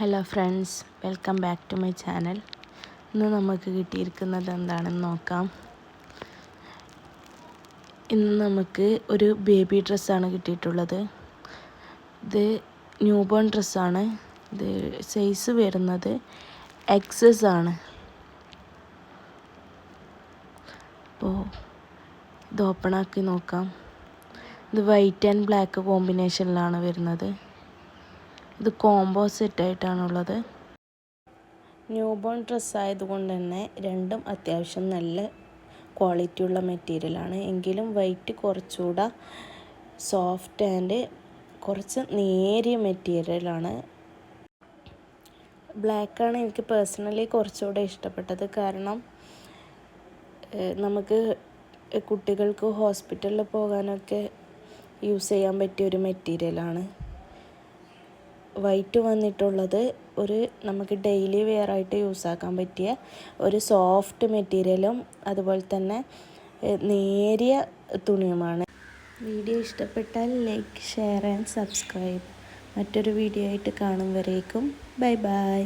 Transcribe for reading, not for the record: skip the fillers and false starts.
Hello friends, welcome back to my channel. ഇന്ന് നമുക്ക് കിട്ടിയിരിക്കുന്നത് എന്താണെന്ന് നോക്കാം. ഇന്ന് നമുക്ക് ഒരു ബേബി ഡ്രസ്സാണ് കിട്ടിയിട്ടുള്ളത്. ഇത് ന്യൂ ബോൺ ഡ്രസ്സാണ്. ഇത് സൈസ് വരുന്നത് എക്സസ് ആണ്. അപ്പോൾ ഇത് ഓപ്പണാക്കി നോക്കാം. ഇത് വൈറ്റ് ആൻഡ് ബ്ലാക്ക് കോമ്പിനേഷനിലാണ് വരുന്നത്. ഇത് കോംബോ സെറ്റായിട്ടാണുള്ളത്. ന്യൂ ബോൺ ഡ്രസ്സ് ആയതുകൊണ്ട് തന്നെ രണ്ടും അത്യാവശ്യം നല്ല ക്വാളിറ്റിയുള്ള മെറ്റീരിയലാണ്. എങ്കിലും വൈറ്റ് കുറച്ചുകൂടെ സോഫ്റ്റ് ആൻഡ് കുറച്ച് നേരിയ മെറ്റീരിയലാണ്. ബ്ലാക്കാണ് എനിക്ക് പേഴ്സണലി കുറച്ചുകൂടെ ഇഷ്ടപ്പെട്ടത്. കാരണം നമുക്ക് കുട്ടികൾക്ക് ഹോസ്പിറ്റലിൽ പോകാനൊക്കെ യൂസ് ചെയ്യാൻ പറ്റിയ ഒരു മെറ്റീരിയലാണ്. വൈറ്റ് വന്നിട്ടുള്ളത് നമുക്ക് ഡെയിലി വെയർ ആയിട്ട് യൂസ് ആക്കാൻ പറ്റിയ ഒരു സോഫ്റ്റ് മെറ്റീരിയലും അതുപോലെ തന്നെ നേരിയ തുണിയുമാണ്. വീഡിയോ ഇഷ്ടപ്പെട്ടാൽ ലൈക്ക്, ഷെയർ ആൻഡ് സബ്സ്ക്രൈബ്. മറ്റൊരു വീഡിയോ ആയിട്ട് കാണും വരേക്കും ബൈ ബൈ.